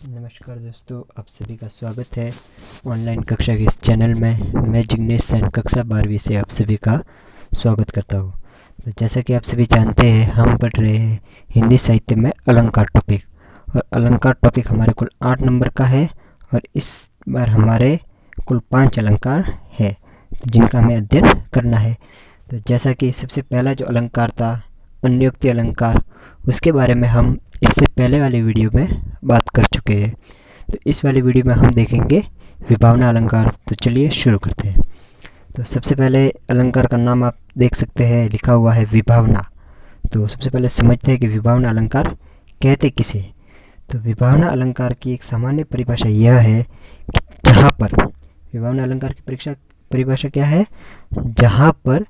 नमस्कार दोस्तों, आप सभी का स्वागत है ऑनलाइन कक्षा के इस चैनल में। मैं जिग्नेश सैन कक्षा 12वीं से आप सभी का स्वागत करता हूँ। तो जैसा कि आप सभी जानते हैं, हम पढ़ रहे हैं हिंदी साहित्य में अलंकार टॉपिक, और अलंकार टॉपिक हमारे कुल 8 नंबर का है। और इस बार हमारे कुल 5 अलंकार है जिनका हमें अध्ययन करना है। तो जैसा कि सबसे पहला जो अलंकार था अन्योक्ति अलंकार, उसके बारे में हम इससे पहले वाले वीडियो में बात कर चुके हैं। तो इस वाले वीडियो में हम देखेंगे विभावना अलंकार। तो चलिए शुरू करते हैं। तो सबसे पहले अलंकार का नाम आप देख सकते हैं, लिखा हुआ है विभावना। तो सबसे पहले समझते हैं कि विभावना अलंकार कहते किसे। तो विभावना अलंकार की एक सामान्य परिभाषा यह है कि जहाँ पर विभावना अलंकार की परिभाषा क्या है, जहाँ पर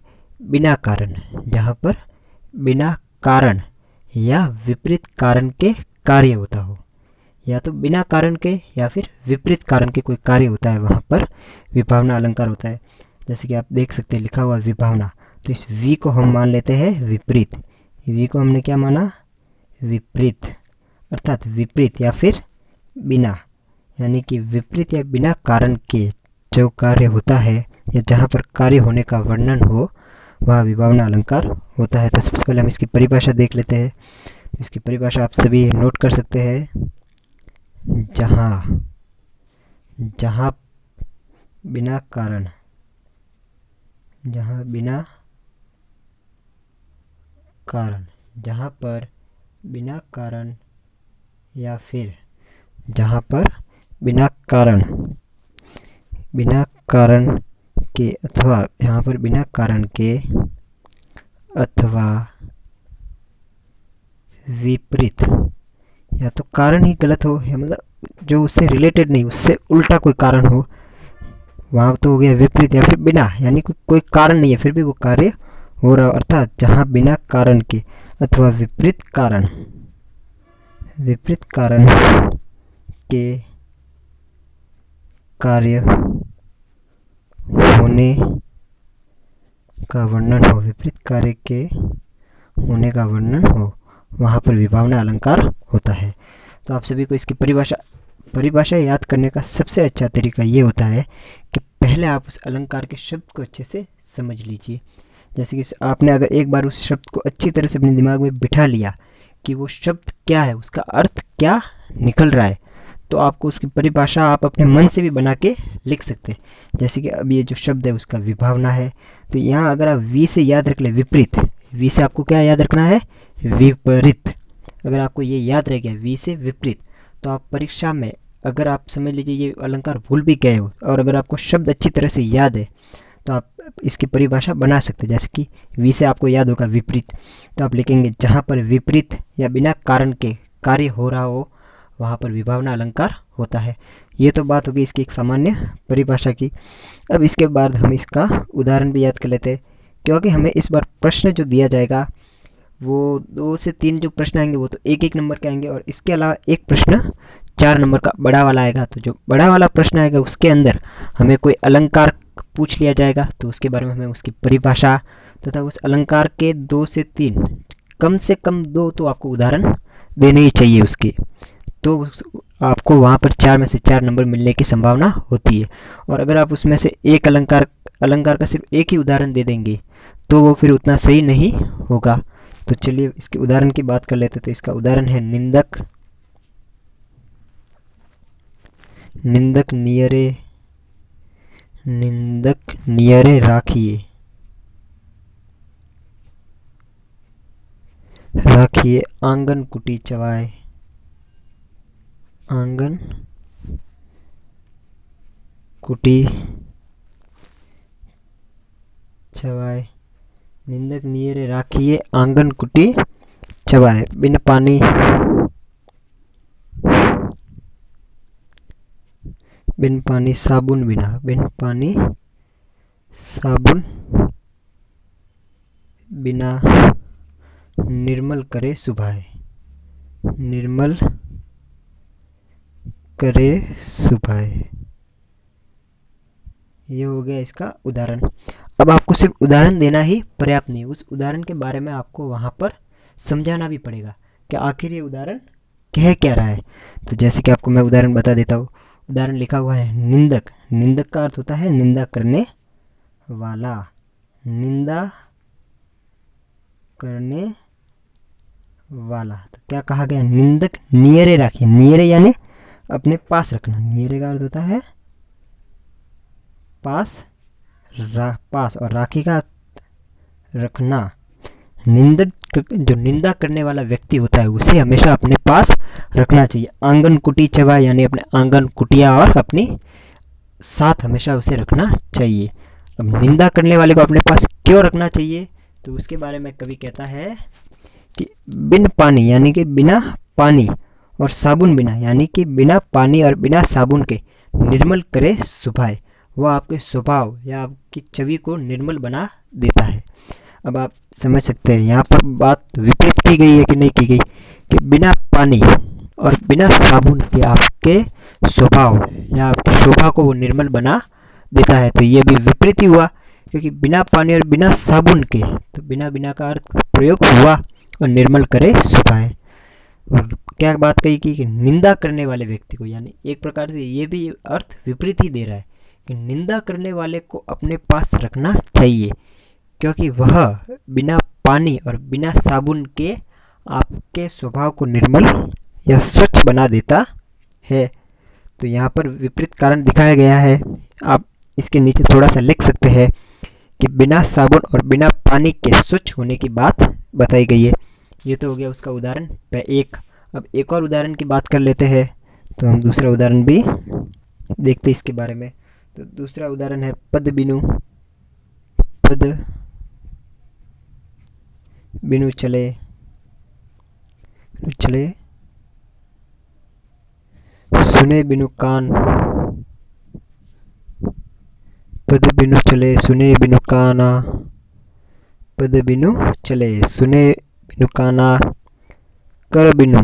बिना कारण या विपरीत कारण के कार्य होता हो, या तो बिना कारण के या फिर विपरीत कारण के कोई कार्य होता है, वहाँ पर विभावना अलंकार होता है। जैसे कि आप देख सकते हैं लिखा हुआ विभावना, तो इस वी को हम मान लेते हैं विपरीत। वी को हमने क्या माना, विपरीत, अर्थात विपरीत या फिर बिना, यानी कि विपरीत या बिना कारण के जो कार्य होता है या जहाँ पर कार्य होने का वर्णन हो, वह विभावना अलंकार होता है। तो सबसे पहले हम इसकी परिभाषा देख लेते हैं। इसकी परिभाषा आप सभी नोट कर सकते हैं। जहाँ बिना कारण, जहाँ पर बिना कारण या फिर जहाँ पर बिना कारण के अथवा यहाँ पर बिना कारण के अथवा विपरीत, या तो कारण ही गलत हो, या मतलब जो उससे रिलेटेड नहीं, उससे उल्टा कोई कारण हो, वहाँ तो हो गया विपरीत। या फिर बिना, यानी कोई कारण नहीं है फिर भी वो कार्य हो रहा हो, अर्थात जहाँ बिना कारण के अथवा विपरीत कारण के कार्य होने का वर्णन हो, विपरीत कार्य के होने का वर्णन हो, वहाँ पर विभावना अलंकार होता है। तो आप सभी को इसकी परिभाषा याद करने का सबसे अच्छा तरीका ये होता है कि पहले आप उस अलंकार के शब्द को अच्छे से समझ लीजिए। जैसे कि आपने अगर एक बार उस शब्द को अच्छी तरह से अपने दिमाग में बिठा लिया कि वो शब्द क्या है, उसका अर्थ क्या निकल रहा है, तो आपको उसकी परिभाषा आप अपने मन से भी बना के लिख सकते हैं। जैसे कि अब ये जो शब्द है उसका विभावना है, तो यहाँ अगर आप वी से याद रख ले विपरीत, वी से आपको क्या याद रखना है, विपरीत। अगर आपको ये याद रह गया वी से विपरीत, तो आप परीक्षा में अगर आप समझ लीजिए ये अलंकार भूल भी गए हो, और अगर आपको शब्द अच्छी तरह से याद है, तो आप इसकी परिभाषा बना सकते हैं। जैसे कि वी से आपको याद होगा विपरीत, तो आप लिखेंगे जहाँ पर विपरीत या बिना कारण के कार्य हो रहा हो, वहाँ पर विभावना अलंकार होता है। ये तो बात होगी इसकी एक सामान्य परिभाषा की। अब इसके बाद हम इसका उदाहरण भी याद कर लेते हैं, क्योंकि हमें इस बार प्रश्न जो दिया जाएगा वो 2 से 3 जो प्रश्न आएंगे वो तो 1-1 नंबर के आएंगे, और इसके अलावा एक प्रश्न 4 नंबर का बड़ा वाला आएगा। तो जो बड़ा वाला प्रश्न आएगा उसके अंदर हमें कोई अलंकार पूछ लिया जाएगा, तो उसके बारे में हमें उसकी परिभाषा तथा उस अलंकार के 2 से 3, कम से कम 2 तो आपको उदाहरण देने ही चाहिए उसके, तो आपको वहाँ पर 4 में से 4 नंबर मिलने की संभावना होती है। और अगर आप उसमें से एक अलंकार का सिर्फ एक ही उदाहरण दे देंगे तो वो फिर उतना सही नहीं होगा। तो चलिए इसके उदाहरण की बात कर लेते हैं। तो इसका उदाहरण है निंदक नियरे राखिए आंगन कुटी चवाए, आंगन कुटी चवाए, निंदक नियरे राखिए आंगन कुटी चवाए, बिन पानी साबुन बिना निर्मल करे सुभाए, ये हो गया इसका उदाहरण। अब आपको सिर्फ उदाहरण देना ही पर्याप्त नहीं, उस उदाहरण के बारे में आपको वहाँ पर समझाना भी पड़ेगा कि आखिर ये उदाहरण कह क्या रहा है। तो जैसे कि आपको मैं उदाहरण बता देता हूँ। उदाहरण लिखा हुआ है निंदक। निंदक का अर्थ होता है निंदा करने वाला। निंदा करने वाला। तो क्या कहा गया, निंदक नियरे राखिए। नियरे यानी अपने पास रखना। नियरे का अर्थ होता है पास, पास, और राखी का रखना। निंदक, जो निंदा करने वाला व्यक्ति होता है उसे हमेशा अपने पास रखना चाहिए। आंगन कुटी चबा यानी अपने आंगन कुटिया और अपनी साथ हमेशा उसे रखना चाहिए। अब निंदा करने वाले को अपने पास क्यों रखना चाहिए, तो उसके बारे में कवि कहता है कि बिन पानी यानी कि बिना पानी और साबुन बिना यानी कि बिना पानी और बिना साबुन के निर्मल करे सुभाए। वह आपके स्वभाव या आपकी छवि को निर्मल बना देता है। अब आप समझ सकते हैं यहाँ पर बात विपरीत की गई है कि नहीं की गई, कि बिना पानी और बिना साबुन के आपके स्वभाव या आपकी शोभा को वो निर्मल बना देता है। तो ये भी विपरीत ही हुआ, क्योंकि बिना पानी और बिना साबुन के, तो बिना बिना का अर्थ प्रयोग हुआ और निर्मल करे सुभाए। और क्या बात कही कि निंदा करने वाले व्यक्ति को, यानी एक प्रकार से ये भी अर्थ विपरीत ही दे रहा है कि निंदा करने वाले को अपने पास रखना चाहिए, क्योंकि वह बिना पानी और बिना साबुन के आपके स्वभाव को निर्मल या स्वच्छ बना देता है। तो यहाँ पर विपरीत कारण दिखाया गया है। आप इसके नीचे थोड़ा सा लिख सकते हैं कि बिना साबुन और बिना पानी के स्वच्छ होने की बात बताई गई है। ये तो हो गया उसका उदाहरण एक। अब एक और उदाहरण की बात कर लेते हैं। तो हम दूसरा उदाहरण भी देखते हैं इसके बारे में। तो दूसरा उदाहरण है पद बिनु। पद बिनु चले, चले सुने बिनु कान। पद बिनु चले सुने बिनु काना। पद बिनु चले सुने बिनु काना। कर बिनु,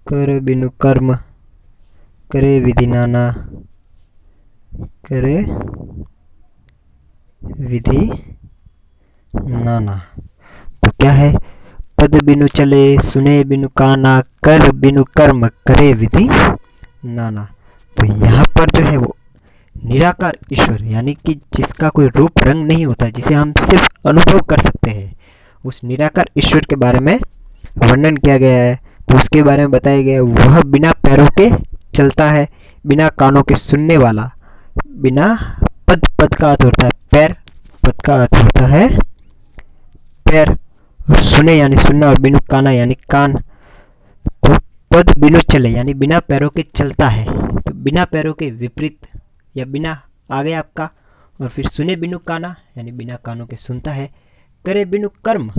कर बिनु कर्म करे विधि नाना। करे विधि नाना। तो क्या है, पद बिनु चले सुने बिनु काना, कर बिनु कर्म करे विधि नाना। तो यहाँ पर जो है वो निराकार ईश्वर, यानी कि जिसका कोई रूप रंग नहीं होता, जिसे हम सिर्फ अनुभव कर सकते हैं, उस निराकार ईश्वर के बारे में वर्णन किया गया है। तो उसके बारे में बताया गया, वह बिना पैरों के चलता है, बिना कानों के सुनने वाला, बिना पद, पद का अर्थ होता है पैर, पद का अर्थ होता है पैर, और सुने यानी सुनना, और बिनु काना यानी कान। तो पद बिनु चले यानी बिना पैरों के चलता है। तो बिना पैरों के विपरीत या बिना आगे आपका, और फिर सुने बिनु काना यानी बिना कानों के सुनता है। करे बिनु कर्म,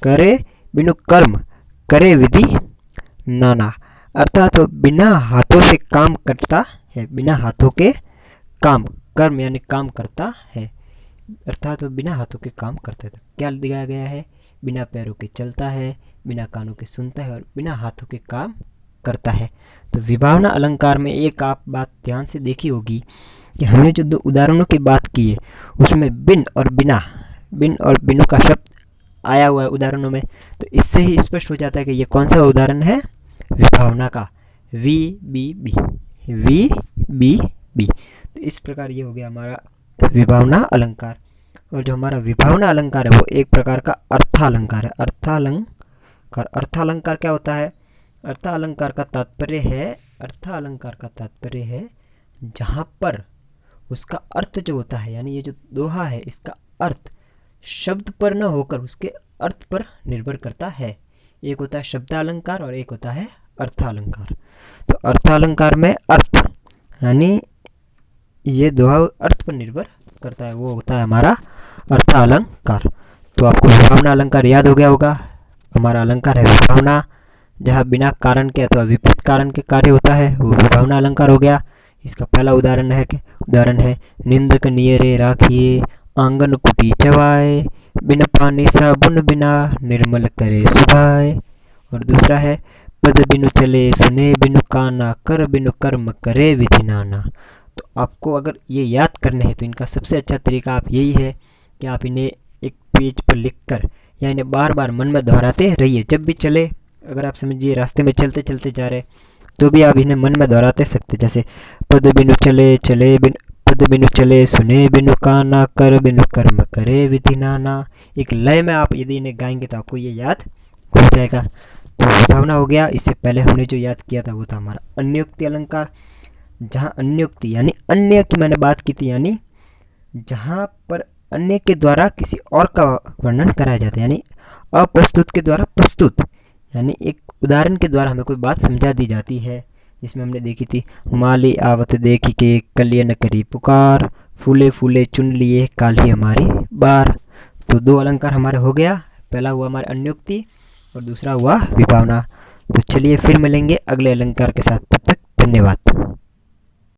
करे बिनु कर्म करे विधि नाना। अर्थात तो बिना हाथों से काम करता है, बिना हाथों के काम, कर्म यानी काम करता है, अर्थात वो बिना हाथों के काम करता है। तो क्या दिखाया गया है, बिना पैरों के चलता है, बिना कानों के सुनता है और बिना हाथों के काम करता है। तो विभावना अलंकार में एक आप बात ध्यान से देखी होगी कि हमने जो दो उदाहरणों की बात की है उसमें बिन और बिना, बिन और बिनु का शब्द आया हुआ है उदाहरणों में। तो इससे ही स्पष्ट हो जाता है कि ये कौन सा उदाहरण है, विभावना का। V B B, V B B. तो इस प्रकार ये हो गया हमारा विभावना अलंकार। और जो हमारा विभावना अलंकार है वो एक प्रकार का अर्थालंकार है। अर्थालंकार, अर्थालंकार क्या होता है, अर्थालंकार का तात्पर्य है, अर्थालंकार का तात्पर्य है जहाँ पर उसका अर्थ जो होता है, यानी ये जो दोहा है इसका अर्थ शब्द पर न होकर उसके अर्थ पर निर्भर करता है। एक होता है शब्दालंकार और एक होता है अर्थालंकार। तो अर्थालंकार में अर्थ यानी ये दोहा अर्थ पर निर्भर करता है, वो होता है हमारा अर्थालंकार। तो आपको विभावना अलंकार याद हो गया होगा। हमारा अलंकार है विभावना, जहाँ बिना कारण के अथवा विपरीत कारण के कार्य होता है वो विभावना अलंकार हो गया। इसका पहला उदाहरण है निंदक नियरे राखिए, आंगन कुटी चवाए, बिन पानी साबुन बिना निर्मल करे सुभाए। और दूसरा है पद बिनु चले सुने बिनु काना, कर बिनु कर्म करे विधि नाना। तो आपको अगर ये याद करने हैं तो इनका सबसे अच्छा तरीका आप यही है कि आप इन्हें एक पेज पर लिखकर या इन्हें बार बार मन में दोहराते रहिए। जब भी चले, अगर आप समझिए रास्ते में चलते चलते जा रहे तो भी आप इन्हें मन में दोहराते सकते। जैसे पद बिनु चले चले बिन, पद बिनु चले सुने बिनु काना, कर बिनु कर्म करे विधि नाना। एक लय में आप यदि इन्हें गाएंगे तो आपको ये याद हो जाएगा। तो विभावना हो गया। इससे पहले हमने जो याद किया था वो था हमारा अन्योक्ति अलंकार, जहाँ अन्योक्ति यानी अन्य की मैंने बात की थी, यानी जहाँ पर अन्य के द्वारा किसी और का वर्णन कराया जाता है, यानी अप्रस्तुत के द्वारा प्रस्तुत, यानी एक उदाहरण के द्वारा हमें कोई बात समझा दी जाती है। जिसमें हमने देखी थी माली आवत देखी के कलिय न करी पुकार, फूले फूले चुन लिए काली हमारी बार। तो दो अलंकार हमारे हो गया, पहला हुआ हमारे अन्योक्ति और दूसरा हुआ विभावना। तो चलिए फिर मिलेंगे अगले अलंकार के साथ, तब तक धन्यवाद।